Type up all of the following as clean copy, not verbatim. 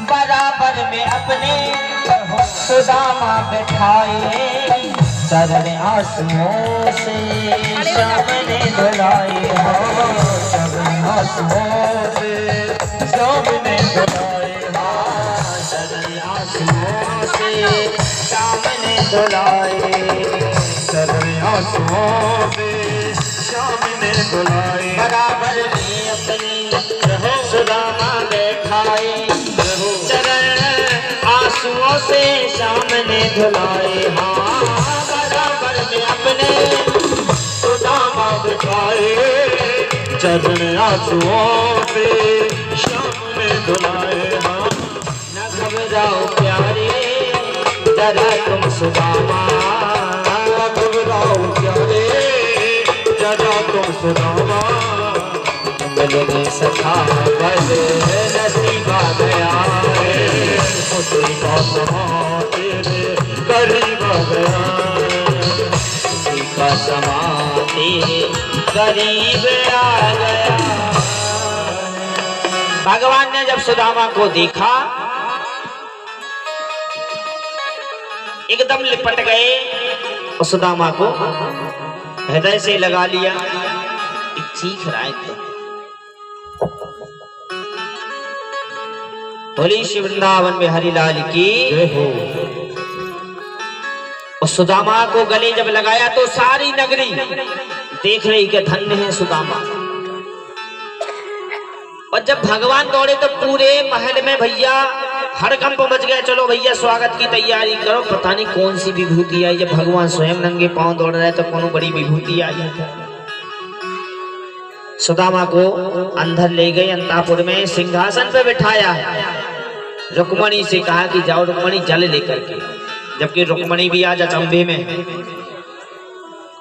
बराबर में अपने सुदामा बैठाए, चरण आंसुओं से सामने धुलाए हो, चरण आंसुओं से सामने धुलाए हो, चरण आंसुओं से सामने धुलाए, चरण आंसुओं से सामने धुलाए। बराबर में अपने सुदामा बैठाए, चरण आंसुओं से सामने धुलाए। हाँ, बराबर में अपने सुदामा बैठाए, चरण आंसुओं से सामने धुलाए। हाँ, न घबराओ प्यारे जरा तुम सुदामा, न घबराओ प्यारे जरा तुम सुदामा, मिलने सखा बल नसीबा गया, खुशी का समा तेरे करीब गया, खुशी का समा तेरे करीब आ गया। भगवान ने जब सुदामा को देखा एकदम लिपट गए और सुदामा को हृदय से लगा लिया। चीख रहा है एकदम। बोली श्री वृंदावन में हरिलाल की जय हो। और सुदामा को गले जब लगाया तो सारी नगरी देख रही कि धन्य है सुदामा। और जब भगवान दौड़े तो पूरे महल में भैया हड़कंप मच गया। चलो भैया स्वागत की तैयारी करो। पता नहीं कौन सी विभूति आई। जब भगवान स्वयं नंगे पांव दौड़ रहे तो कौन बड़ी विभूति आई है। सुदामा को अंदर ले गए, अंतापुर में सिंहासन पे बिठाया। रुक्मणी से कहा कि जाओ रुक्मणी जल लेकर के। जबकि रुक्मणी भी आज अचंभे में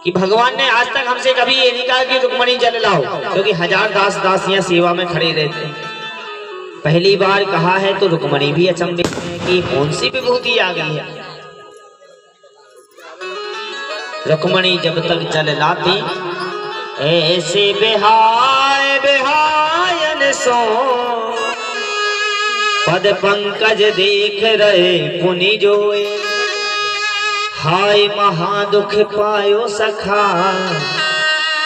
कि भगवान ने आज तक हमसे कभी ये नहीं कहा कि रुक्मणी जल लाओ, क्योंकि हजार दास दासियां सेवा में खड़े रहते हैं। पहली बार कहा है तो रुक्मणी भी अचंभे में कि कौन सी विभूति आ गई है। रुक्मणी जब तक जल लाती ऐसे बेहाय बेहायन सो पद पंकज देख रहे पुनि जोए। हाय महादुख पायो सखा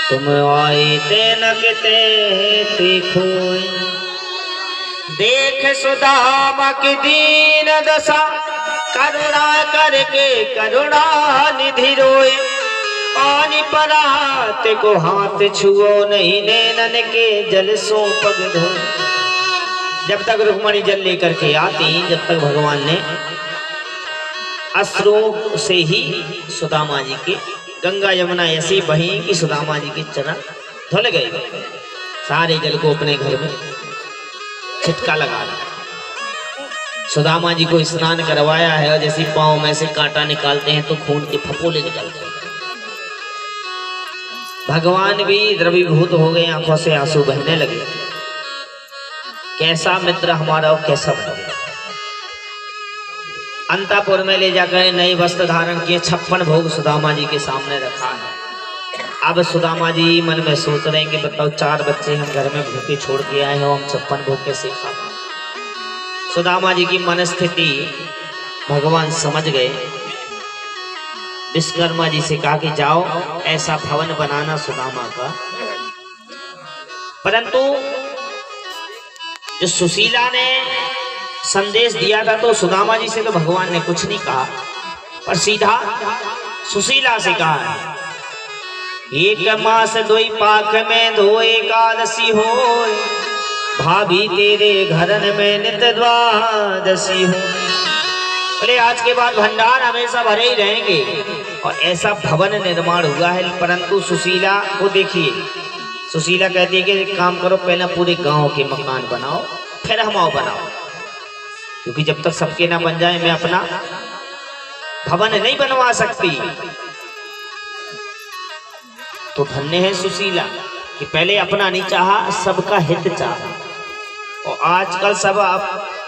तुम आए ते न किते देखो। देख सुदामा की दीन दशा करुणा करके करुणा निधि रोए। पानी परात को हाथ छुओ नहीं नैनन के जल सो पग धोए। जब तक रुक्मणी जल लेकर के आती, जब तक भगवान ने अश्रु से ही सुदामा जी की गंगा यमुना ऐसी बही कि सुदामा जी के चरण धुल गए। सारे जल को अपने घर में छिटका लगा दिया। सुदामा जी को स्नान करवाया है और जैसे पांव में से कांटा निकालते हैं तो खून के फपोले निकलते हैं। भगवान भी द्रवीभूत हो गए, आंखों से आंसू बहने लगे। कैसा मित्र हमारा और कैसा बन गया। अंतापुर में ले जाकर नए वस्त्र धारण किए, 56 भोग सुदामा जी के सामने रखा है। अब सुदामा जी मन में सोच रहे हैं कि बताओ 4 बच्चे हम घर में भूखे छोड़ के आए हैं, हम 56 भोग कैसे खा। सुदामा जी की मन स्थिति भगवान समझ गए। विश्वकर्मा जी से कहा कि जाओ ऐसा भवन बनाना सुदामा का। परंतु जो सुशीला ने संदेश दिया था तो सुदामा जी से तो भगवान ने कुछ नहीं कहा, पर सीधा सुशीला से कहा एक मास 2 पाक में 2 एकादशी हो, भाभी तेरे घरन में नित द्वादशी हो। बोले आज के बाद भंडार हमेशा भरे ही रहेंगे। और ऐसा भवन निर्माण हुआ है। परंतु सुशीला को देखिए, सुशीला कहती है कि एक काम करो, पहले पूरे गांव के मकान बनाओ फिर हम आओ बनाओ, क्योंकि जब तक सबके ना बन जाए मैं अपना भवन नहीं बनवा सकती। तो धन्य है सुशीला कि पहले अपना नहीं चाहा, सबका हित चाहा। और आजकल सब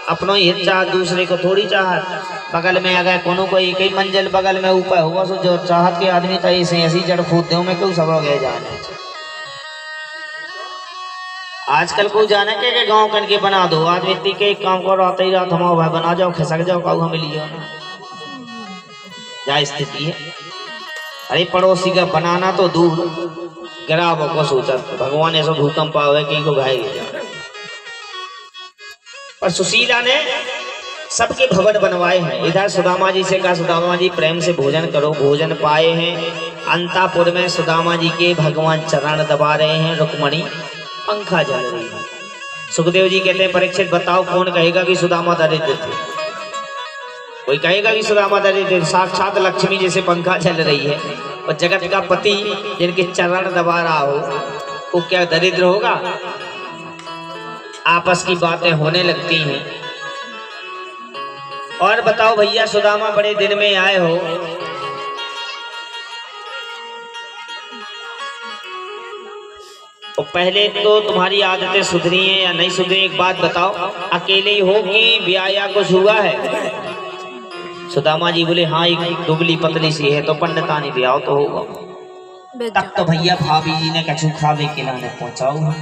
अपनो हित चाह, दूसरे को थोड़ी चाहत। बगल में अगर कोनो को एक ही मंजिल बगल में ऊपर हुआ सो जो चाहत के आदमी तो ऐसे ऐसी जड़ फूट दे मैं क्यों सब गए जाने। आजकल को जाने के गांव कन के बना दो आदमी इतनी के काम करो आते ही रात हमारा भाई बना जाओ खिसक जाओ काऊ हमें लियो क्या स्थिति है। अरे पड़ोसी का बनाना तो दूर गिरावो को सोचा भगवान ऐसा भूकंप आवे कहीं को घायल जाए। पर सुशीला ने सबके भवन बनवाए हैं। इधर सुदामा जी से कहा सुदामा जी प्रेम से भोजन करो। भोजन पाए हैं। अंतापुर में सुदामा जी के भगवान चरण दबा रहे हैं। रुक्मणी पंखा जल रही है। सुखदेव जी कहते हैं परीक्षित बताओ कौन कहेगा कि सुदामा दरिद्र थे? कोई कहेगा कि सुदामा दरिद्र? साक्षात लक्ष्मी जैसे पंखा चल रही है और जगत का पति जिनके चरण दबा रहा हो वो क्या दरिद्र होगा? आपस की बातें होने लगती हैं। और बताओ भैया सुदामा बड़े दिन में आए हो, तो पहले तो तुम्हारी आदतें सुधरी हैं या नहीं सुधरी एक बात बताओ। अकेले ही हो कि ब्याह कुछ हुआ है? सुदामा जी बोले हाँ एक दुबली पतली सी है तो पंडितानी ब्याह तो होगा। तब तो भैया भाभी जी ने कछु खावे के लाने पहुंचाओ।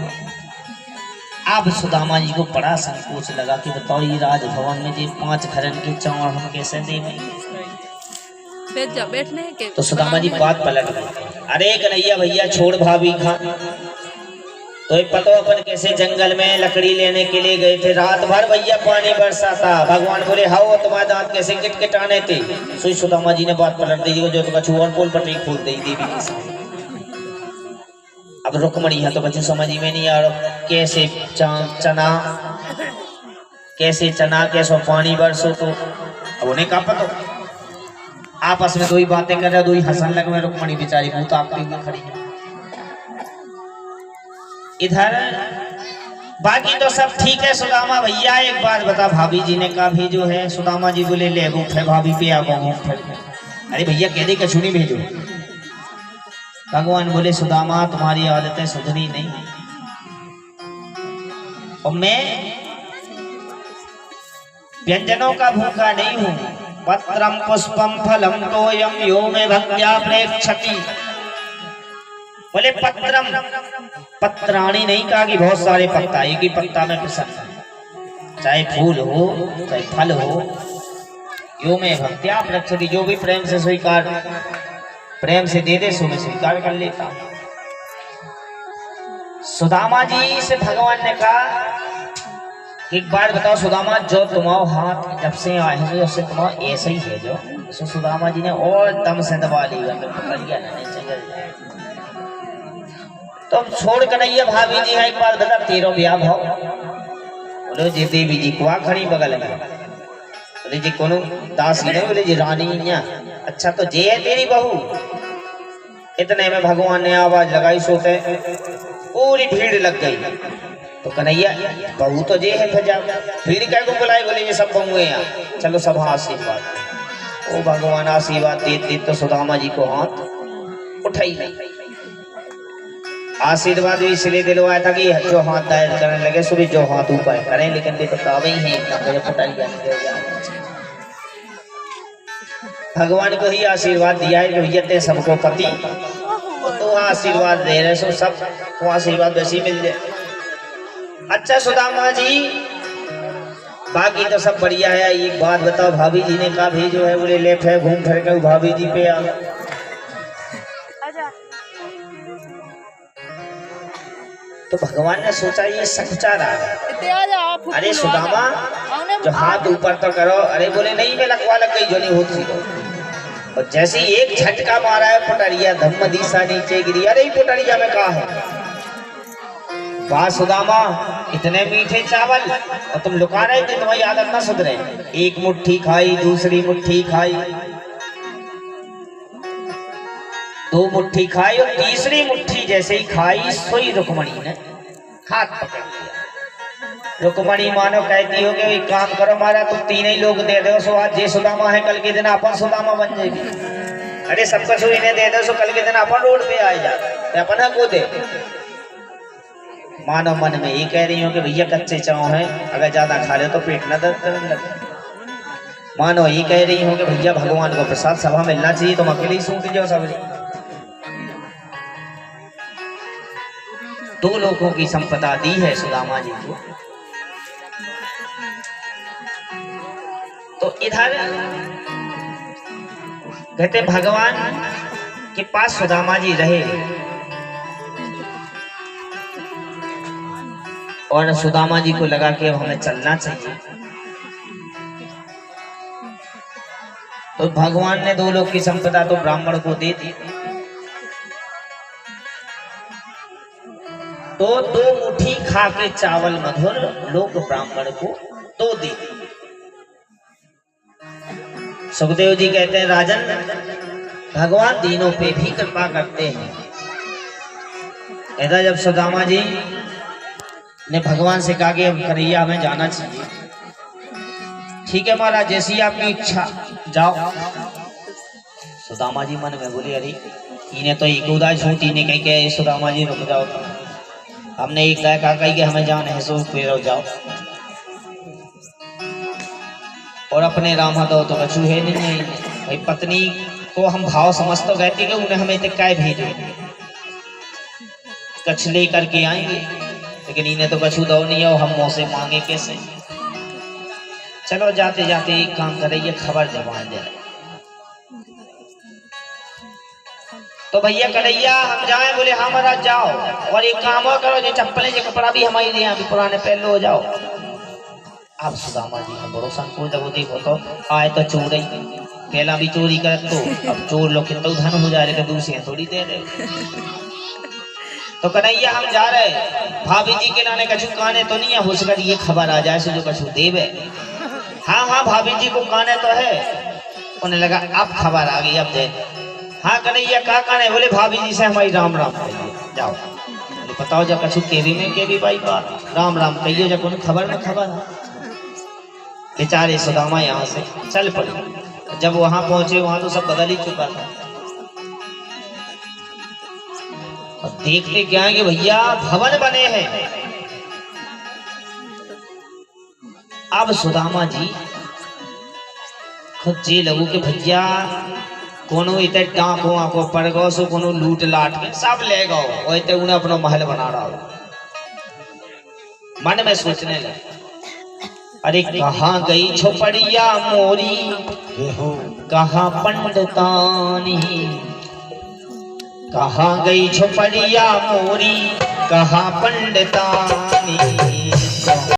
अब सुदामा जी को बड़ा संकोच लगा कि बताओ ये राजभवन में जो 5 घरन के चावल हम कैसे देंगे। बैठने के तो सुदामा जी बात पलट गए। अरे कन्हैया भैया छोड़ भाभी खा तो पतो अपन कैसे जंगल में लकड़ी लेने के लिए गए थे। रात भर भैया पानी बरसा था। भगवान बोले हाओ तुम्हारे दांत कैसे किटकिटाने थे। सुई सुदामा जी ने बात पलट दी जो तो कछु और पोल पटरी खोल दी देवी। अब रुक्मणी है तो बच्चों समझ में नहीं आ रहा कैसे चना कैसे पानी बरसो। तो अब उन्हें कहा पतो आपस में दो ही बातें कर रहे दो ही हंसन लग में रुक्मणी बेचारी भूत आपकी खड़ी है। इधर बाकी तो सब ठीक है। सुदामा भैया एक बात बता भाभी जी ने कहा भेजो है। सुदामा जी बोले ले है भाभी पे आओ। अरे भैया कह दे कछु नहीं भेजो। भगवान बोले सुदामा तुम्हारी आदतें सुधरी नहीं और मैं व्यंजनों का भूखा नहीं हूं। पत्रम पुष्पम फलम तोयम यो में भक्त्या प्रेक्षति। बोले पत्रम पत्राणी नहीं कहा कि बहुत सारे पत्ता एक ही पत्ता में पसंद चाहे फूल हो चाहे फल हो। यो में भक्त्या प्रेक्षति जो भी प्रेम से स्वीकार प्रेम से दे दे सो मैं स्वीकार कर लेता। सुदामा जी से भगवान ने कहा एक बार बताओ सुदामा जो तुम्हारा हाथ जब से आए हैं जब से तुम्हारा ऐसा ही है जो सुदामा जी ने और दम से दबा लिया तो छोड़ कन्हैया भाभी जी है एक बार बता तेरो ब्याह भाव। बोले जी देवी जी कुआ खड़ी बगल में। बोले जी कोनो दासी नहीं। बोले जी रानी। अच्छा तो जे है तेरी बहू। इतने में भगवान ने आवाज लगाई सोते पूरी भीड़ लग गई। तो कन्हैया बहू तो जे है फिर भीड़ कह को बुलाए। बोले ये सब बहुए यहाँ चलो सब आशीर्वाद। ओ भगवान आशीर्वाद दे तो सुदामा जी को हाथ उठाई नहीं। आशीर्वाद भी इसलिए दिलवाया था कि जो हाथ दायर करने लगे सुबह जो हाथ ऊपर करें लेकिन ये तो कावे ही है। भगवान को ही आशीर्वाद दिया है कि भैया ते सबको पति तो आशीर्वाद दे रहे सो सब को आशीर्वाद वैसे ही मिल जाए। अच्छा सुदामा जी बाकी तो सब बढ़िया है। एक बात बताओ भाभी जी ने कहा भेजो है। बोले ले फिर घूम फिर के भाभी जी पे आ। तो भगवान ने सोचा ये सच्चा रहा। अरे सुदामा जो हाथ ऊपर तो करो। अरे बोले नहीं मैं लकवा लग गई जो नहीं होती तो। और जैसे एक झटका मारा है पटरिया धम्म दिशा नीचे गिरी। अरे पटरिया में कहा है वाह सुदामा इतने मीठे चावल और तुम लुका रहे थे तुम्हारी आदत ना सुधरे। एक मुट्ठी खाई दूसरी मुट्ठी खाई 2 मुट्ठी खाई और तीसरी मुट्ठी जैसे ही खाई सोई रुक्मणी ने हाथ पकड़ लिया। रुक्मणी मानो कहती हो कि एक काम करो मारा तुम 3 ही लोग दे दो सो आज जे सुदामा है कल के दिन अपन सुदामा बन जाएगी। अरे सब कुछ इन्हें दे दो सो कल के दिन अपन रोड पे आ जाए अपन को दे। मानो मन में ये कह रही हो कि भैया कच्चे चाव है अगर ज्यादा खा ले तो पेट न दर्द करने लगे। मानो ये कह रही हो कि भैया भगवान को प्रसाद सभा मिलना चाहिए तुम अकेले ही सूख जाओ सब। दो लोगों की संपदा दी है सुदामा जी को। तो इधर कहते भगवान के पास सुदामा जी रहे और सुदामा जी को लगा कि अब हमें चलना चाहिए। तो भगवान ने दो लोग की संपदा तो ब्राह्मण को दे दी, तो दो मुट्ठी खा के चावल मधुर लोग ब्राह्मण को दो दे दी। सुखदेव जी कहते हैं राजन भगवान दीनों पे भी कृपा करते हैं। ऐसा जब सुदामा जी ने भगवान से कहा कि अब कन्हैया हमें जाना चाहिए, ठीक है महाराज जैसी आपकी इच्छा जाओ। सुदामा जी मन में बोले अरे इन्हें तो एक उदा झूठ इन्हें कहीं के सुदामा जी रुक जाओ, हमने एक गाय कहा कि हमें जान है सो फिर जाओ और अपने राम हदो तो कछु है नहीं भाई। पत्नी को हम भाव समझ तो गए थे कि उन्हें हमें तक काय भेजो कछ ले करके आएंगे, लेकिन इन्हें तो कछु दो नहीं है, हम मुँह से मांगे कैसे। चलो जाते जाते एक काम करे ये खबर जमा दे। तो भैया कन्हैया हम जाए, बोले हाँ महाराज जाओ, और एक काम और करो ये चप्पलें ये कपड़ा भी हमारी यहाँ भी पुराने पहन लो जाओ। अब सुदामा जी हम बड़ो संकुल जब देखो तो आए तो चोर ही पहला भी चोरी कर, तो अब चोर लोग कितना धन हो जा रहे थे दूसरे थोड़ी दे रहे। तो कन्हैया हम जा रहे भाभी जी के नाने कछु काने तो नहीं है, हो सका ये खबर आ जाए जो कछु देवे। हाँ हाँ भाभी जी को काने तो है। उन्हें लगा अब खबर आ गई अब दे। हाँ कन्हैया का काने, बोले भाभी जी से हमारी राम राम कहिए जाओ। बोले बताओ जब कछु केवी में केवी भाई बात राम राम कहिए जब उन्हें खबर में खबर। बेचारे सुदामा यहाँ से चल पड़े। जब वहां पहुंचे वहां तो सब बदल ही चुका था। और देखते क्या है कि भैया भवन बने हैं। अब सुदामा जी खुद जी लगू के भैया कोनो इतने डांको आंको पड़ गो सो कोनो लूट लाट के सब ले गो, और इतने उन्हें अपना महल बना रहा हो। मन में सोचने लगे अरे कहाँ गई छोपड़िया मोरी, कहाँ पंडितानी, कहाँ गई छोपड़िया मोरी, कहाँ पंडितानी।